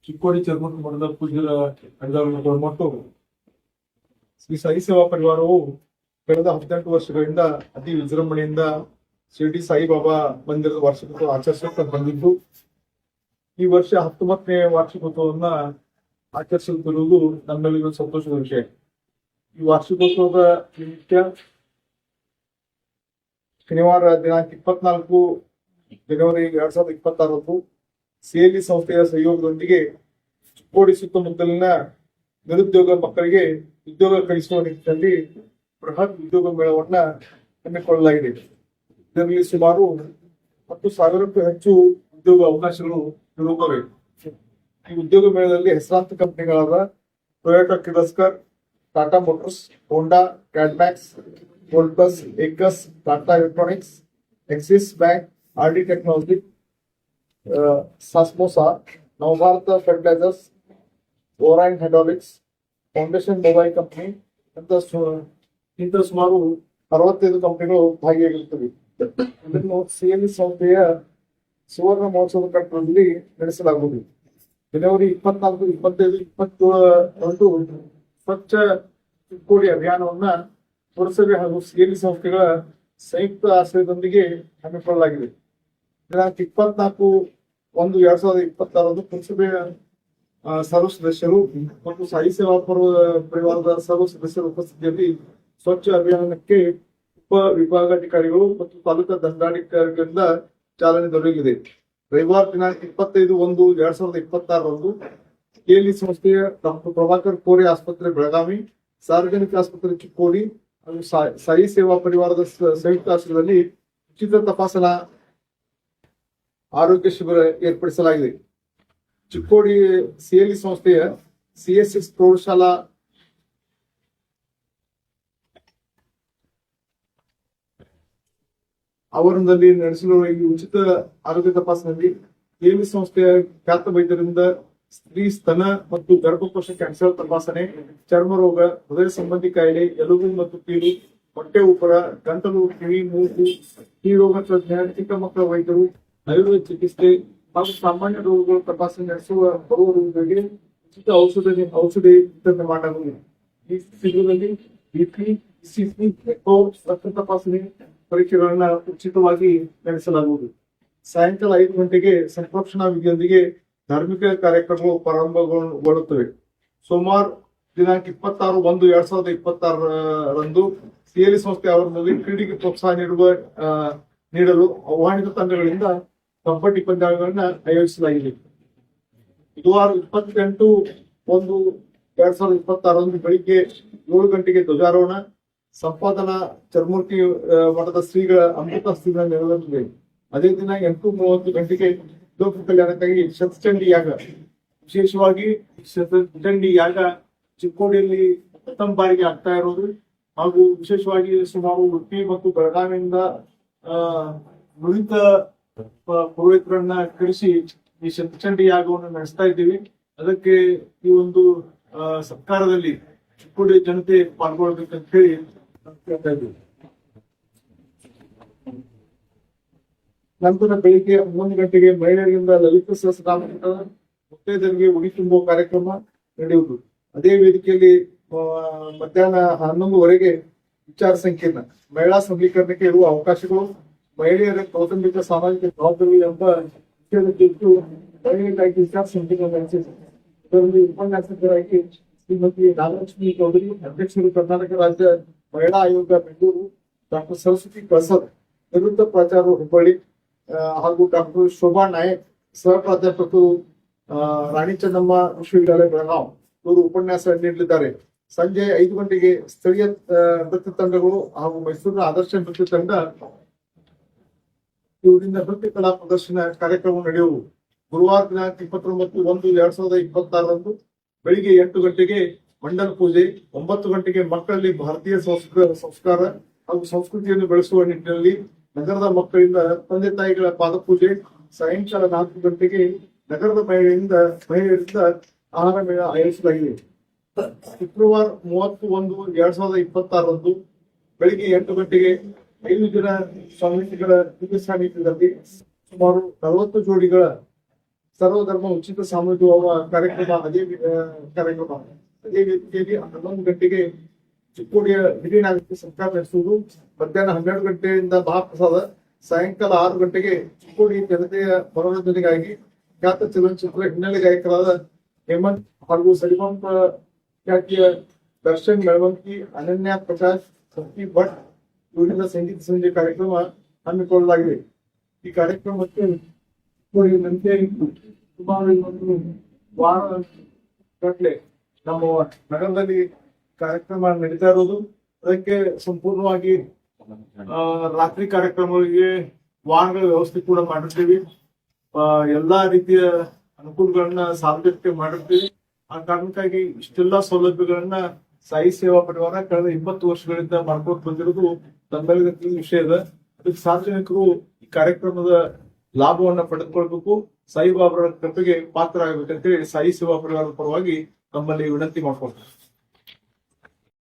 ಚಿಕ್ಕೋಡಿ ಚರ್ಮಕ ಮಠದ ಪೂಜ್ಯರ ಮತ್ತು ಶ್ರೀ ಸಾಯಿ ಸೇವಾ ಪರಿವಾರವು ಕಳೆದ 18 ವರ್ಷಗಳಿಂದ ಅತಿ ವಿಜೃಂಭಣೆಯಿಂದ ಶಿರಡಿ ಸಾಯಿಬಾಬಾ ಮಂದಿರದ ವಾರ್ಷಿಕೋತ್ಸವ ಆಚರಿಸುತ್ತಾ ಬಂದಿದ್ದು, ಈ ವರ್ಷ 19ನೇ ವಾರ್ಷಿಕೋತ್ಸವವನ್ನ ಆಚರಿಸುತ್ತಿರುವುದು ನಮ್ಮೆಲ್ಲರಿಗೂ ಸಂತೋಷದ ವಿಷಯ. ಈ ವಾರ್ಷಿಕೋತ್ಸವದ ನಿಮಿತ್ತ ಶನಿವಾರ ದಿನಾಂಕ 24 ಜನವರಿ 2026 ಸಿಎಲ್ಇ ಸಂಸ್ಥೆಯ ಸಹಯೋಗದೊಂದಿಗೆ ಚಿಕ್ಕೋಡಿ ಸುತ್ತಮುತ್ತಲಿನ ನಿರುದ್ಯೋಗ ಮಕ್ಕಳಿಗೆ ಉದ್ಯೋಗ ಕಲಿಸುವ ನಿಟ್ಟಿನಲ್ಲಿ ಬೃಹತ್ ಉದ್ಯೋಗ ಮೇಳವನ್ನ ಹಮ್ಮಿಕೊಳ್ಳಲಾಗಿದೆ. ಇದರಲ್ಲಿ ಸುಮಾರು 10,000ಕ್ಕೂ ಹೆಚ್ಚು ಉದ್ಯೋಗ ಅವಕಾಶಗಳು ಇರುತ್ತವೆ. ಈ ಉದ್ಯೋಗ ಮೇಳದಲ್ಲಿ ಹೆಸರಾಂತ ಕಂಪನಿಗಳಾದ Toyota Kirloskar, Tata motors, Honda, Cadmax, Gold Plus, Aequs, Tata electronics, Axis bank, RD technology, ಸಾಸ್ಮೋಸಾ, Navabharat fertilizers, Orion hydraulics, foundation mobile company ಇಂಥ ಸುಮಾರು 65 ಕಂಪನಿಗಳು ಭಾಗಿಯಾಗಿರುತ್ತವೆ. ಇದನ್ನು ಸಿಎಲ್ಇ ಸಂಸ್ಥೆಯ ಸುವರ್ಣ ಮಹೋತ್ಸವದ ಕಾರ್ಯಕ್ರಮದಲ್ಲಿ ನಡೆಸಲಾಗುವುದು. ಜನವರಿ 24, 25, 27 ಸ್ವಚ್ಛ ಚಿಕ್ಕೋಡಿ ಅಭಿಯಾನವನ್ನ ಪುರಸಭೆ ಹಾಗೂ ಸಿಎಲ್ಇ ಸಂಸ್ಥೆಗಳ ಸಂಯುಕ್ತ ಆಶ್ರಯದೊಂದಿಗೆ ಹಮ್ಮಿಕೊಳ್ಳಲಾಗಿದೆ. ದಿನಾಂಕ 24/1/2026 ಪುರಸಭೆಯ ಸರ್ವ ಸದಸ್ಯರು ಮತ್ತು ಸಾಯಿ ಸೇವಾ ಪರಿವಾರದ ಸರ್ವ ಸದಸ್ಯರ ಉಪಸ್ಥಿತಿಯಲ್ಲಿ ಸ್ವಚ್ಛ ಅಭಿಯಾನಕ್ಕೆ ಉಪ ವಿಭಾಗಾಧಿಕಾರಿಗಳು ಮತ್ತು ತಾಲೂಕಾ ದಂಡಾಧಿಕಾರಿಗಳಿಂದ ಚಾಲನೆ ದೊರೆಯಲಿದೆ. ರವಿವಾರ ದಿನಾಂಕ 25/1/2026 ಕೆಎಲ್ಇ ಸಂಸ್ಥೆಯ ಡಾಕ್ಟರ್ ಪ್ರಭಾಕರ್ ಕೋರೆ ಆಸ್ಪತ್ರೆ ಬೆಳಗಾವಿ, ಸಾರ್ವಜನಿಕ ಆಸ್ಪತ್ರೆ ಚಿಕ್ಕೋಡಿ ಹಾಗೂ ಸಾಯಿ ಸೇವಾ ಪರಿವಾರದ ಸಂಯುಕ್ತ ಆಶ್ರಯದಲ್ಲಿ ಉಚಿತ ತಪಾಸಣಾ ಆರೋಗ್ಯ ಶಿಬಿರ ಏರ್ಪಡಿಸಲಾಗಿದೆ. ಚಿಕ್ಕೋಡಿ ಸಿಎಲ್ಇ ಸಂಸ್ಥೆಯ ಸಿಎಸ್ಎಸ್ ಪ್ರೌಢಶಾಲಾ ಆವರಣದಲ್ಲಿ ನಡೆಸಿರುವ ಈ ಉಚಿತ ಆರೋಗ್ಯ ತಪಾಸಣೆಯಲ್ಲಿ ಸಿಎಲ್ಇ ಸಂಸ್ಥೆಯ ಖ್ಯಾತ ವೈದ್ಯರಿಂದ ಸ್ತ್ರೀ ಸ್ತನ ಮತ್ತು ಗರ್ಭಕೋಶ ಕ್ಯಾನ್ಸರ್ ತಪಾಸಣೆ, ಚರ್ಮ ರೋಗ, ಹೃದಯ ಸಂಬಂಧಿ ಕಾಯಿಲೆ, ಎಲುಬು ಮತ್ತು ಕೀಲು, ಹೊಟ್ಟೆ ಉಬ್ಬರ, ಗಂಟಲು, ಕಿವಿ, ಮೂಗು, ಈ ರೋಗ ತಜ್ಞ, ಚಿಕ್ಕ ಮಕ್ಕಳ ವೈದ್ಯರು, ಆಯುರ್ವೇದ ಚಿಕಿತ್ಸೆ ಹಾಗೂ ಸಾಮಾನ್ಯ ರೋಗಗಳ ತಪಾಸಣೆ ನಡೆಸುವ ಬರುವ ರೋಗಿಗಳಿಗೆ ಉಚಿತ ಔಷಧಿ ವಿತರಣೆ ಮಾಡಲಾಗುವುದು. ಈ ಶಿಬಿರದಲ್ಲಿ ಬಿಪಿ, ಸಿಸಿ, ಎಕೋ, ರಕ್ತ ತಪಾಸಣೆ ಪರೀಕ್ಷೆಗಳನ್ನ ಉಚಿತವಾಗಿ ನಡೆಸಲಾಗುವುದು. ಸಾಯಂಕಾಲ 5 ಗಂಟೆಗೆ ಸಂಪ್ರೋಕ್ಷಣಾ ವಿಧಿಯೊಂದಿಗೆ ಧಾರ್ಮಿಕ ಕಾರ್ಯಕ್ರಮಗಳು ಪ್ರಾರಂಭಗೊಳ್ಳುತ್ತವೆ. ಸೋಮವಾರ ದಿನಾಂಕ 26/1/2026 ಸಿಎಲ್ಇ ಸಂಸ್ಥೆ ಆವರಣದಲ್ಲಿ ಕ್ರೀಡೆಗೆ ಪ್ರೋತ್ಸಾಹ ನೀಡಲು ಆಹ್ವಾನಿತ ತಂಡಗಳಿಂದ ಕಬಡ್ಡಿ ಪಂದ್ಯಾವಳಿಗಳನ್ನ ಆಯೋಜಿಸಲಾಗಿದೆ. ಬುಧವಾರ 28/1/2026 ಬೆಳಿಗ್ಗೆ 7 ಗಂಟೆಗೆ ಧ್ವಜಾರೋಹಣ, ಸಂಪಾದನಾ ಚರ್ಮೂರ್ತಿ ಮಠದ ಶ್ರೀಗಳ ಅಮೃತ ಹಸ್ತಿನ ನೆರವೇರಲಿದೆ. ಅದೇ ದಿನ 8:30 ಗಂಟೆಗೆ ಲೋಕ ಕಲ್ಯಾಣಕ್ಕಾಗಿ ಶತಚಂಡಿ ಯಾಗ, ವಿಶೇಷವಾಗಿ ಶತಚಂಡಿ ಯಾಗ ಚಿಕ್ಕೋಡಿಯಲ್ಲಿ ಪ್ರಥಮ ಬಾರಿಗೆ ಆಗ್ತಾ ಇರೋದು ಹಾಗೂ ವಿಶೇಷವಾಗಿ ಸುಮಾರು ಉಡುಪಿ ಮತ್ತು ಬೆಳಗಾವಿಯಿಂದ ನುರಿತ ಪುರೋಹಿತರನ್ನ ಕರೆಸಿ ಈ ಶತಚಂಡಿ ಯಾಗವನ್ನು ನಡೆಸ್ತಾ ಇದ್ದೀವಿ. ಅದಕ್ಕೆ ಈ ಒಂದು ಸರ್ಕಾರದಲ್ಲಿ ಚಿಕ್ಕೋಡಿ ಜನತೆ ಪಾಲ್ಗೊಳ್ಬೇಕಂತ ಹೇಳಿ ಕೇಳ್ತಾ ಇದ್ದೀವಿ. ನಂತರ ಬೆಳಿಗ್ಗೆ 11 ಗಂಟೆಗೆ ಮಹಿಳೆಯರಿಂದ ಲಲಿತ ಸಹಸ್ರನಾಮದ ಮುತ್ತೈದರಿಗೆ ಉಡಿ ತುಂಬುವ ಕಾರ್ಯಕ್ರಮ ನಡೆಯುವುದು. ಅದೇ ವೇದಿಕೆಯಲ್ಲಿ ಮಧ್ಯಾಹ್ನ 11:00 ವಿಚಾರ ಸಂಕಿರಣ, ಮಹಿಳಾ ಸಬಲೀಕರಣಕ್ಕೆ ಇರುವ ಅವಕಾಶಗಳು, ಮಹಿಳೆಯರ ಕೌಟುಂಬಿಕ ಸಾಮಾಜಿಕ ಜವಾಬ್ದಾರಿ ಎಂಬ ವಿಷಯದ ಕುರಿತು ಮಹಿಳೆಯರಿಗಾಗಿ ವಿಚಾರ ಸಂಕಿರಣ ನಡೆಸಿದೆ. ಇದರಲ್ಲಿ ಉಪನ್ಯಾಸಕರಾಗಿ ಶ್ರೀಮತಿ ನಾಗಲಕ್ಷ್ಮಿ ಚೌಧರಿ, ಅಧ್ಯಕ್ಷರು ಕರ್ನಾಟಕ ರಾಜ್ಯ ಮಹಿಳಾ ಆಯೋಗ ಬೆಂಗಳೂರು, ಡಾಕ್ಟರ್ ಸರಸ್ವತಿ ಪ್ರಸಾದ್, ನಿವೃತ್ತ ಪ್ರಾಚಾರ್ಯರು ಹುಬ್ಬಳ್ಳಿ ಹಾಗೂ ಡಾಕ್ಟರ್ ಶೋಭಾ ನಾಯಕ್, ಸಹ ಪ್ರಾಧ್ಯಾಪಕರು ರಾಣಿ ಚೆನ್ನಮ್ಮ ವಿಶ್ವವಿದ್ಯಾಲಯ ಬೆಳಗಾವಿ, ಇವರು ಉಪನ್ಯಾಸ ನೀಡಲಿದ್ದಾರೆ. ಸಂಜೆ 5 ಗಂಟೆಗೆ ಸ್ಥಳೀಯ ನೃತ್ಯ ತಂಡಗಳು ಹಾಗೂ ಮೈಸೂರಿನ ಆದರ್ಶ ನೃತ್ಯ ತಂಡ ಇವರಿಂದ ನೃತ್ಯ ಕಲಾ ಪ್ರದರ್ಶನ ಕಾರ್ಯಕ್ರಮ ನಡೆಯುವುದು. ಗುರುವಾರ ದಿನಾಂಕ 29/1/2026 ಬೆಳಿಗ್ಗೆ 8 ಗಂಟೆಗೆ ಮಂಡಲ ಪೂಜೆ, 9 ಗಂಟೆಗೆ ಮಕ್ಕಳಲ್ಲಿ ಭಾರತೀಯ ಸಂಸ್ಕಾರ ಹಾಗೂ ಸಂಸ್ಕೃತಿಯನ್ನು ಬೆಳೆಸುವ ನಿಟ್ಟಿನಲ್ಲಿ ನಗರದ ಮಕ್ಕಳಿಂದ ತಂದೆ ತಾಯಿಗಳ ಪಾದಪೂಜೆ, ಸಾಯಂಕಾಲ 4 ಗಂಟೆಗೆ ನಗರದ ಮಹಿಳೆಯರಿಂದ ಆಹಾರ ಮೇಳ ಆಯೋಜಿಸಲಾಗಿದೆ. ಶುಕ್ರವಾರ 30/1/2026 ಬೆಳಿಗ್ಗೆ 8 ಗಂಟೆಗೆ 5 ಜನ ಸ್ವಾಮೀಜಿಗಳ ದಿವ್ಯ ಸಾನ್ನಿಧ್ಯದಲ್ಲಿ ಸುಮಾರು 40 ಜೋಡಿಗಳ ಸರ್ವಧರ್ಮ ಉಚಿತ ಸಾಮೂಹಿಕ ವಿವಾಹ ಕಾರ್ಯಕ್ರಮ ಅದೇ ವೇದಿಕೆಯಲ್ಲಿ 11 ಗಂಟೆಗೆ ಚಿಕ್ಕೋಡಿಯ ಹಿರಿಯ ನಾಗರಿಕ ಸರ್ಕಾರ ನಡೆಸುವುದು. ಮಧ್ಯಾಹ್ನ 12 ಗಂಟೆಯಿಂದ ಮಹಾಪ್ರಸಾದ. ಸಾಯಂಕಾಲ 6 ಗಂಟೆಗೆ ಚಿಕ್ಕೋಡಿ ಜನತೆಯ ಮನೋರಂಜನೆಗಾಗಿ ಖ್ಯಾತ ಚಲನಚಿತ್ರ ಹಿನ್ನೆಲೆ ಗಾಯಕರಾದ ಹೇಮಂತ್ ಹಾಗೂ ಸರಿಗಮಪ ಖ್ಯಾತಿಯ ದರ್ಶನ್ ಮೆಳವಂಕಿ, ಅನನ್ಯ ಪ್ರಕಾಶ್, ಶಕ್ತಿ ಭಟ್ ಇವರಿಂದ ಸಂಗೀತ ಸಂಜೆ ಕಾರ್ಯಕ್ರಮ ಹಮ್ಮಿಕೊಳ್ಳಲಾಗಿದೆ. ಈ ಕಾರ್ಯಕ್ರಮಕ್ಕೆ ಚಿಕ್ಕೋಡಿಯಂತೆ ಸುಮಾರು ಒಂದು ವಾರ ಗಟ್ಟಲೆ ನಮ್ಮ ನಗರದಲ್ಲಿ ಕಾರ್ಯಕ್ರಮ ನಡೀತಾ ಇರೋದು. ಅದಕ್ಕೆ ಸಂಪೂರ್ಣವಾಗಿ ರಾತ್ರಿ ಕಾರ್ಯಕ್ರಮಗಳಿಗೆ ವಾಹನಗಳ ವ್ಯವಸ್ಥೆ ಕೂಡ ಮಾಡಿರ್ತೀವಿ. ಎಲ್ಲಾ ರೀತಿಯ ಅನುಕೂಲಗಳನ್ನ ಸಾರ್ವಜನಿಕ ಮಾಡಿರ್ತೀವಿ. ಆ ಕಾರಣಕ್ಕಾಗಿ ಇಷ್ಟೆಲ್ಲಾ ಸೌಲಭ್ಯಗಳನ್ನ ಸಾಯಿ ಸೇವಾ ಪರಿವಾರ ಕಳೆದ 20 ವರ್ಷಗಳಿಂದ ಮಾಡ್ಕೊಂಡು ಬಂದಿರೋದು ತಮ್ಮೆಲ್ಲರಿಗೂ ತಿಳಿದ ವಿಷಯ ಇದೆ. ಅದಕ್ಕೆ ಸಾರ್ವಜನಿಕರು ಈ ಕಾರ್ಯಕ್ರಮದ ಲಾಭವನ್ನ ಪಡೆದುಕೊಳ್ಬೇಕು, ಸಾಯಿಬಾಬರ ಕೃಪೆಗೆ ಪಾತ್ರ ಆಗ್ಬೇಕಂತೇಳಿ ಸಾಯಿ ಸೇವಾ ಪರಿವಾರದ ಪರವಾಗಿ ತಮ್ಮಲ್ಲಿ ವಿನಂತಿ ಮಾಡ್ಕೊಳ್ತಾರೆ.